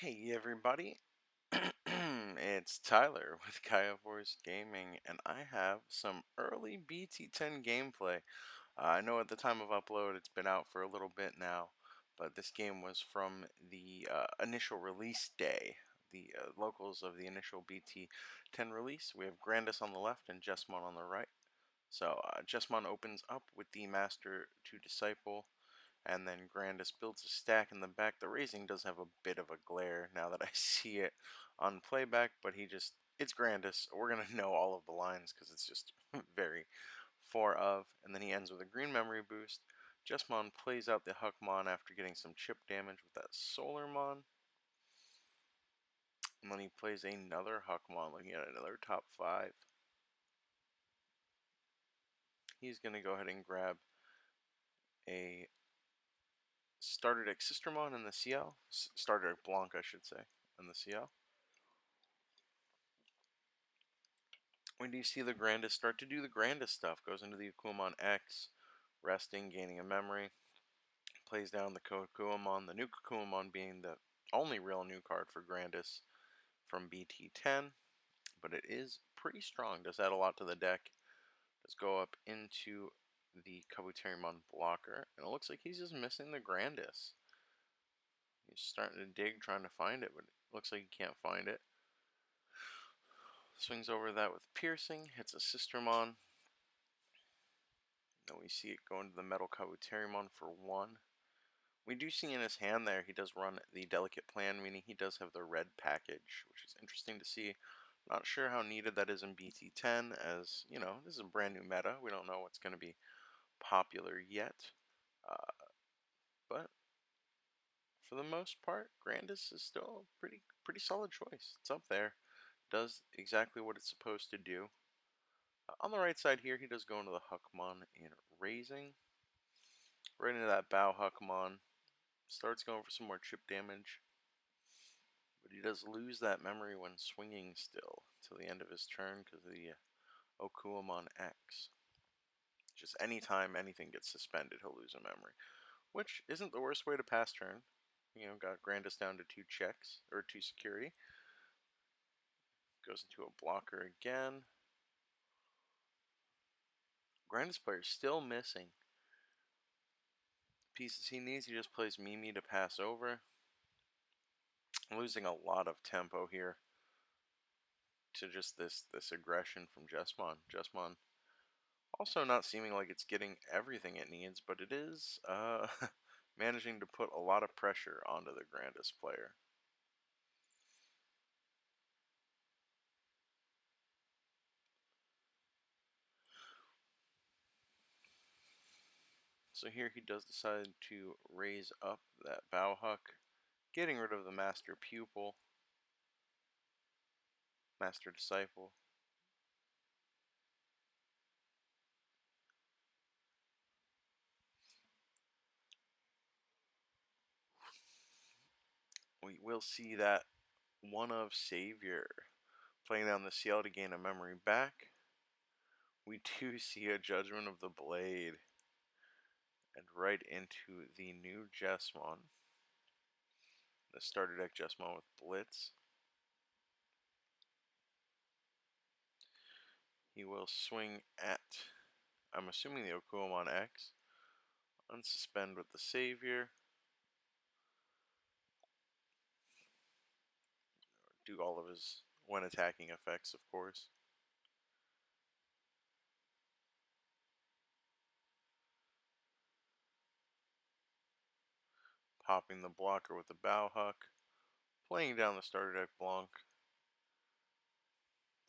Hey everybody, it's Tyler with Gaia Voice Gaming, and I have some early BT10 gameplay. I know at the time of upload it's been out for a little bit now, but this game was from the initial release day, the locals of the initial BT10 release. We have Grandis on the left and Jesmon on the right. So Jesmon opens up with the Master to Disciple, and then Grandis builds a stack in the back. The raising does have a bit of a glare now that I see it on playback, but it's Grandis. We're going to know all of the lines because it's just very four of. And then he ends with a green memory boost. Jesmon plays out the Huckmon after getting some chip damage with that Solarmon. And then he plays another Huckmon, looking at another top 5. He's going to go ahead and grab a starter deck Sistermon in the CL. Starter deck Blanc, I should say, in the CL. When do you see the Grandis start to do the Grandis stuff? Goes into the Akuamon X, resting, gaining a memory, plays down the Kokuamon, the new Kokuamon being the only real new card for Grandis from BT10, but it is pretty strong, does add a lot to the deck, does go up into the Kabuterimon blocker, and it looks like he's just missing the Grandis. He's starting to dig, trying to find it, but it looks like he can't find it. Swings over that with Piercing, hits a Sistermon. Then we see it go into the Metal Kabuterimon for 1. We do see in his hand there he does run the Delicate Plan, meaning he does have the red package, which is interesting to see. Not sure how needed that is in BT10, as, you know, this is a brand new meta. We don't know what's going to be popular yet. But for the most part, Grandis is still a pretty solid choice. It's up there. Does exactly what it's supposed to do. On the right side here, he does go into the Huckmon in Raising. Right into that Bow Huckmon. Starts going for some more chip damage. But he does lose that memory when swinging still till the end of his turn because of the Okuamon X. Just anytime anything gets suspended, he'll lose a memory. Which isn't the worst way to pass turn. You know, got Grandis down to 2 checks, or 2 security. Goes into a blocker again. Grandis player still missing pieces he needs. He just plays Mimi to pass over. Losing a lot of tempo here to just this aggression from Jesmon. Jesmon also not seeming like it's getting everything it needs, but it is managing to put a lot of pressure onto the Grandis player. So here he does decide to raise up that Bowhuck, getting rid of the Master Pupil, Master Disciple. We will see that one of Savior playing down the CL to gain a memory back. We do see a Judgment of the Blade, and right into the new Jesmon. The starter deck Jesmon with Blitz. He will swing at, I'm assuming, the Okuamon X. Unsuspend with the Savior. Do all of his when attacking effects, of course. Popping the blocker with the Bowhuck. Playing down the starter deck Blanc.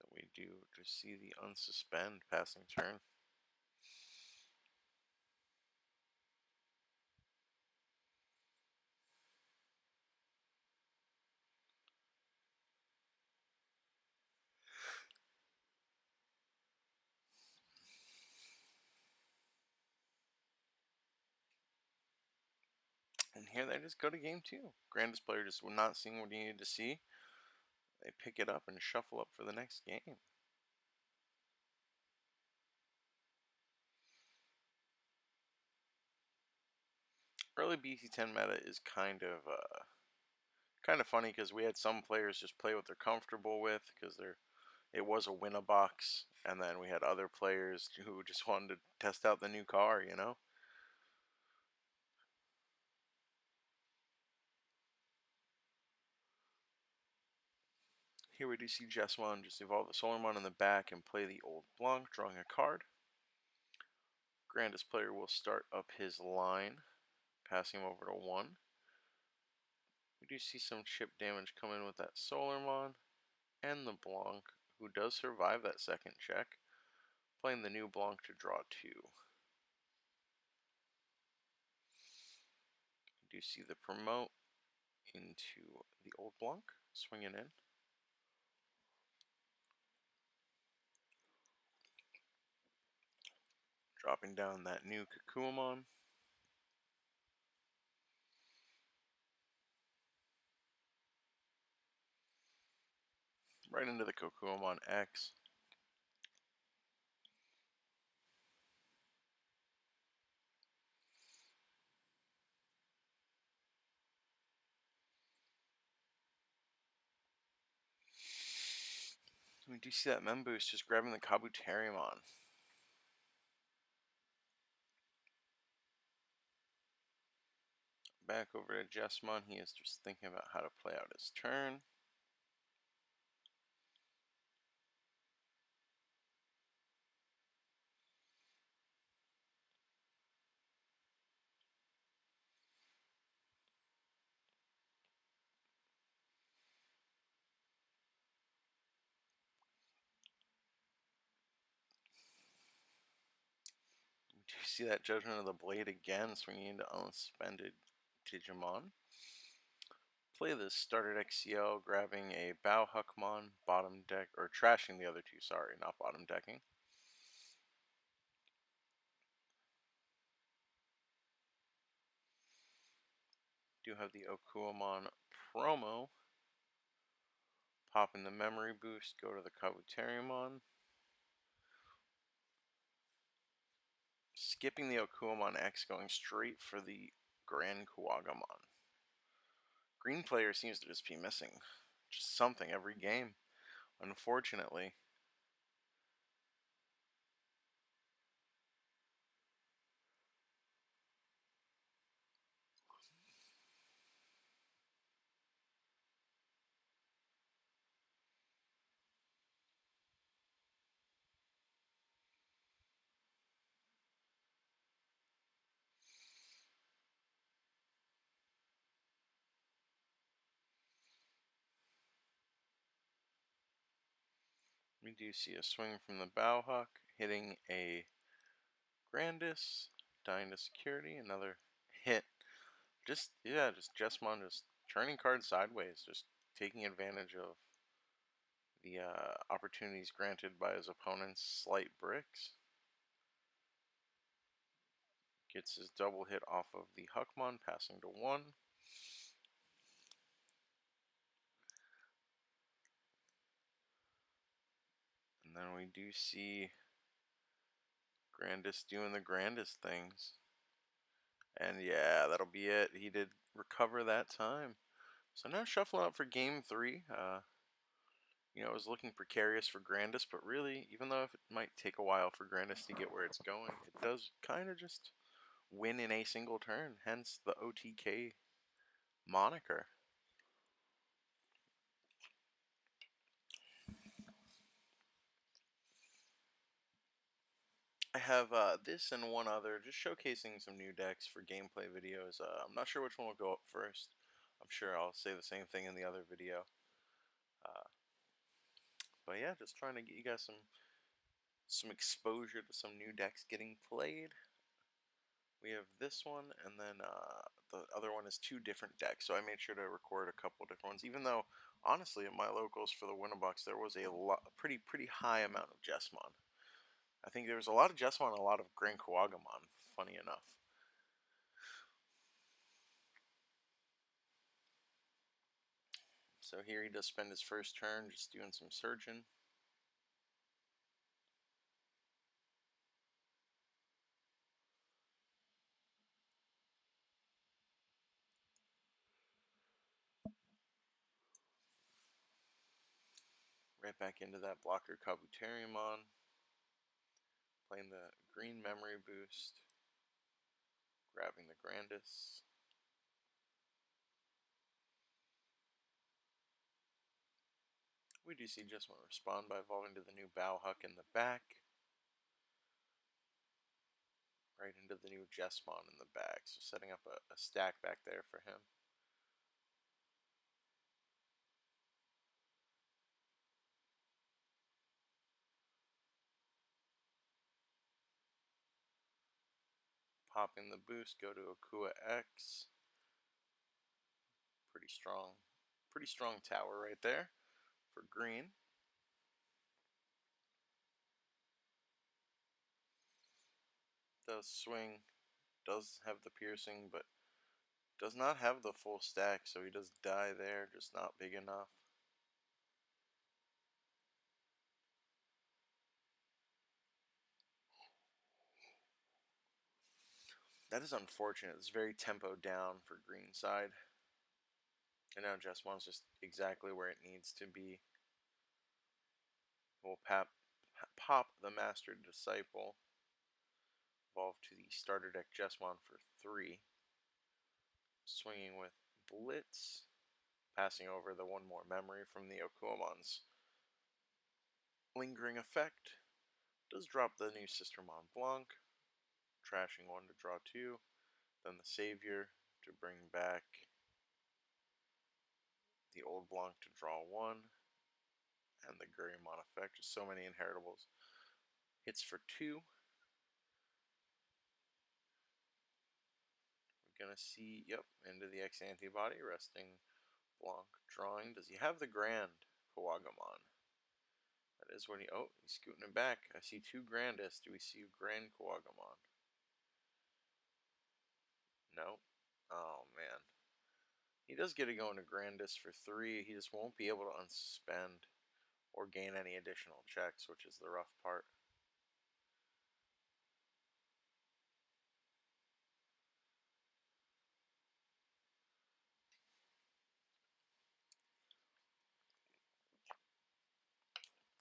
Then we do just see the unsuspend passing turn. And here they just go to game 2. Grandis player just not seeing what he needed to see. They pick it up and shuffle up for the next game. Early BT10 meta is kind of Kind of funny because we had some players just play what they're comfortable with because it was a win-a-box, and then we had other players who just wanted to test out the new car, you know? Here we do see Jesmon just evolve the Solarmon in the back and play the old Blanc, drawing a card. Grandis player will start up his line, passing him over to 1. We do see some chip damage come in with that Solarmon and the Blanc, who does survive that second check, playing the new Blanc to draw 2. We do see the promote into the old Blanc, swinging in. Dropping down that new Kakuamon. Right into the Kakuamon X. We do see that Memboost just grabbing the Kabuterimon. Back over to Jesmon. He is just thinking about how to play out his turn. We do see that Judgment of the Blade again, swinging into unsuspended Digimon. Play this starter deck CL, grabbing a Bauhuckmon, bottom deck, or trashing the other two, sorry, not bottom decking. Do have the Okuamon promo. Pop in the memory boost, go to the Kabuterimon. Skipping the Okuamon X, going straight for the Grandiskuwagamon. Green player seems to just be missing just something every game, unfortunately. We do see a swing from the Bauhuck, hitting a Grandis, dying to security, another hit. Just Jesmon just turning cards sideways, just taking advantage of the opportunities granted by his opponent's slight bricks. Gets his double hit off of the Huckmon, passing to 1. And then we do see Grandis doing the Grandis things. And yeah, that'll be it. He did recover that time. So now shuffling out for game 3. You know, it was looking precarious for Grandis, but really, even though it might take a while for Grandis to get where it's going, it does kind of just win in a single turn, hence the OTK moniker. I have this and one other, just showcasing some new decks for gameplay videos. I'm not sure which one will go up first. I'm sure I'll say the same thing in the other video. But yeah, just trying to get you guys some exposure to some new decks getting played. We have this one, and then the other one is 2 different decks. So I made sure to record a couple different ones, even though honestly at my locals for the Winterbox there was a pretty high amount of Jesmon. I think there was a lot of Jesmon and a lot of Grandiskuwagamon, funny enough. So here he does spend his first turn just doing some searching. Right back into that blocker Kabuterimon. Playing the green memory boost. Grabbing the Grandis. We do see Jesmon respond by evolving to the new Bowhuck in the back. Right into the new Jesmon in the back. So setting up a stack back there for him. Popping the boost, go to Akua X. Pretty strong tower right there for green. Does swing, does have the piercing, but does not have the full stack, so he does die there, just not big enough. That is unfortunate. It's very tempo down for green side. And now Jesmon's just exactly where it needs to be. We'll pop the Master Disciple. Evolve to the starter deck Jesmon for 3. Swinging with Blitz. Passing over the one more memory from the Okuamon's lingering effect. Does drop the new Sistermon Blanc. Trashing 1 to draw 2. Then the Savior to bring back the old Blanc to draw 1. And the Gurumon effect. Just so many inheritables. Hits for 2. We're going to see, yep, into the X antibody. Resting Blanc drawing. Does he have the Grandiskuwagamon? That is what he, oh, he's scooting it back. I see 2 Grandis. Do we see Grandiskuwagamon? No. Oh, man. He does get it going to Grandis for 3. He just won't be able to unsuspend or gain any additional checks, which is the rough part.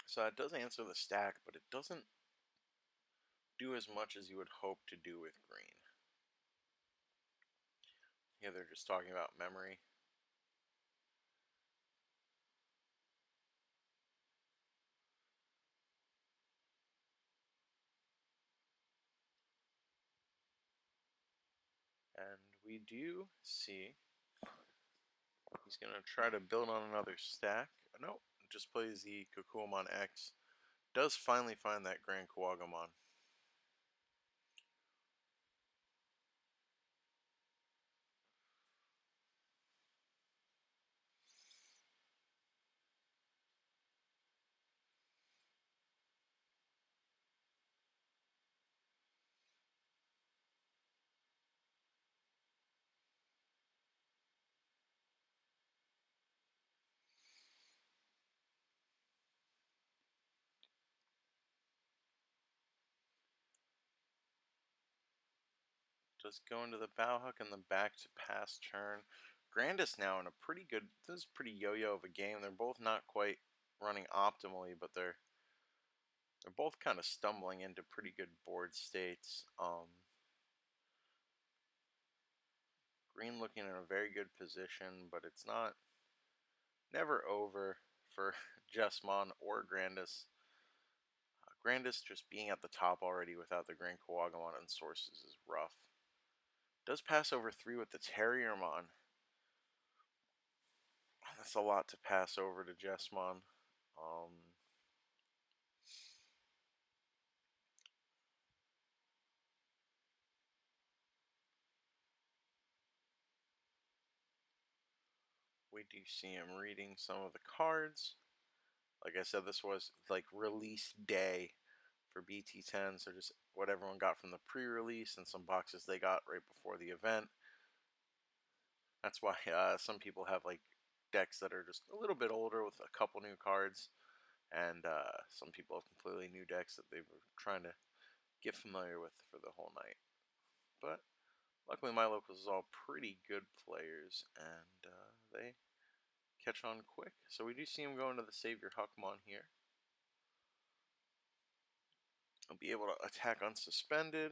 So that does answer the stack, but it doesn't do as much as you would hope to do with green. Yeah, they're just talking about memory. And we do see he's going to try to build on another stack. No, just plays the Kukuamon X. Does finally find that Grandiskuwagamon. Just go into the Bowhuck in the back to pass turn. Grandis now in a pretty good, this is pretty yo-yo of a game. They're both not quite running optimally, but they're both kind of stumbling into pretty good board states. Green looking in a very good position, but it's never over for Jesmon or Grandis. Grandis just being at the top already without the Grandiskuwagamon and sources is rough. Does pass over 3 with the Terriermon. That's a lot to pass over to Jesmon. We do see him reading some of the cards. Like I said, this was like release day for BT10, so just what everyone got from the pre-release and some boxes they got right before the event. That's why some people have like decks that are just a little bit older with a couple new cards, and some people have completely new decks that they were trying to get familiar with for the whole night. But luckily my locals is all pretty good players, and they catch on quick. So we do see him go into the Savior Huckmon here. He'll be able to attack unsuspended.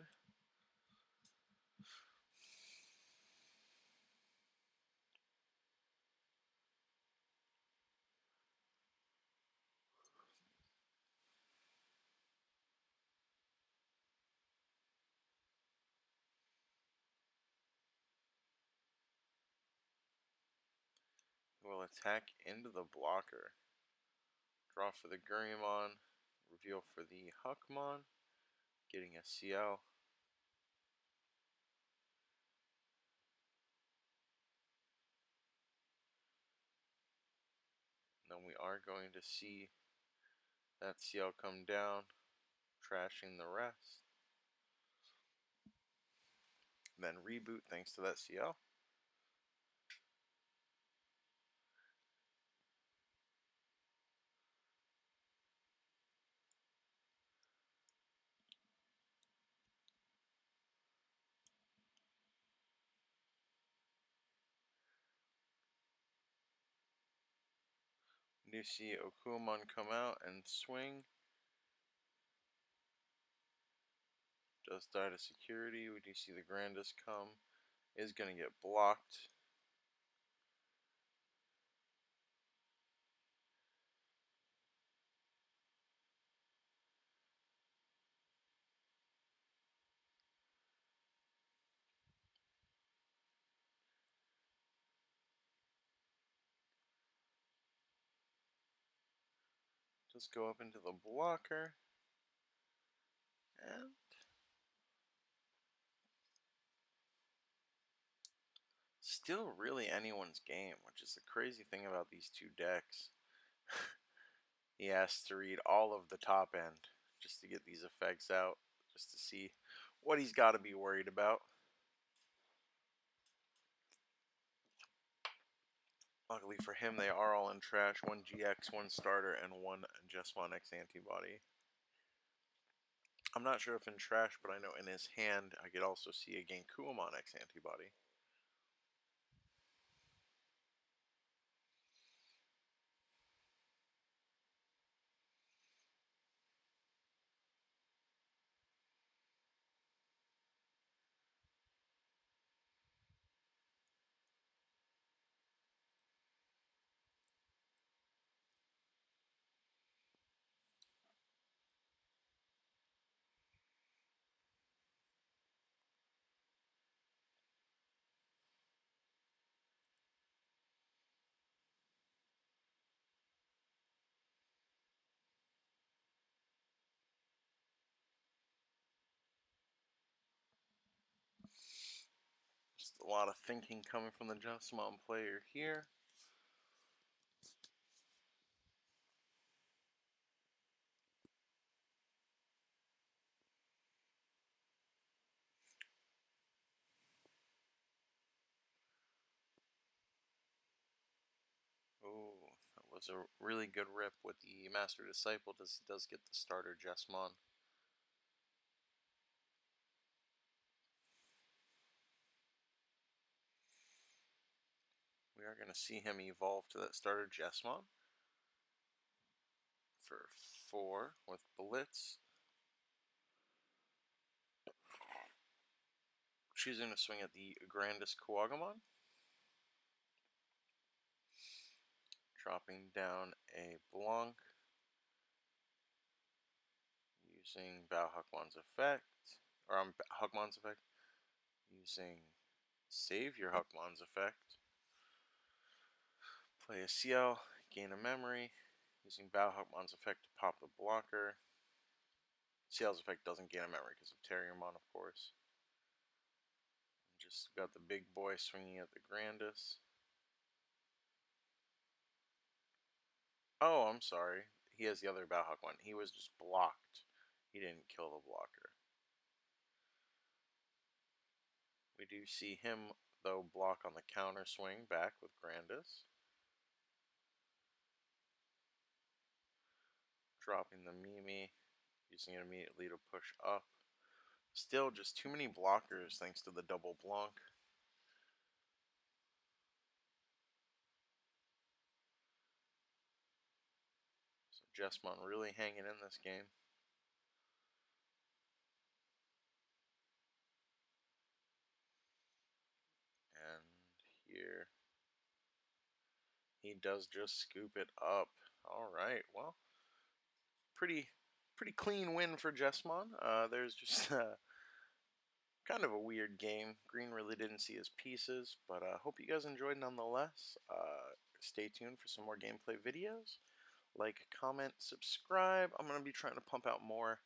Will attack into the blocker. Draw for the Gurimon, reveal for the Huckmon, getting a CL. And then we are going to see that CL come down, trashing the rest. Then reboot thanks to that CL. We do see Okuamon come out and swing. Does die to security. We do see the Grandis come. Is going to get blocked. Just go up into the blocker. And still really anyone's game, which is the crazy thing about these two decks. He has to read all of the top end just to get these effects out, just to see what he's got to be worried about. Luckily for him, they are all in trash. 1 GX, 1 starter, and 1 Jesmon X antibody. I'm not sure if in trash, but I know in his hand I could also see a Grandiskuwagamon X antibody. Just a lot of thinking coming from the Jesmon player here. Oh, that was a really good rip with the Master Disciple. Does get the starter Jesmon. We are going to see him evolve to that starter Jesmon for 4 with Blitz. Choosing to swing at the Grandiskuwagamon. Dropping down a Blanc. Using Huckmon's effect. Or Huckmon's effect. Using Savior Huckmon's effect. Play a CL, gain a memory. Using Huckmon's effect to pop the blocker. CL's effect doesn't gain a memory because of Terriermon, of course. Just got the big boy swinging at the Grandis. Oh, I'm sorry. He has the other Huckmon. He was just blocked. He didn't kill the blocker. We do see him, though, block on the counter swing back with Grandis. Dropping the Mimi, using it immediately to push up. Still just too many blockers thanks to the double Blanc. Jesmon really hanging in this game. And here, he does just scoop it up. All right, well, pretty clean win for Jesmon. There's just kind of a weird game. Green really didn't see his pieces, but hope you guys enjoyed nonetheless. Stay tuned for some more gameplay videos. Like, comment, subscribe. I'm going to be trying to pump out more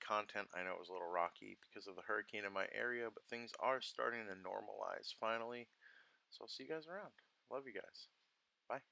content. I know it was a little rocky because of the hurricane in my area, but things are starting to normalize finally. So I'll see you guys around. Love you guys. Bye.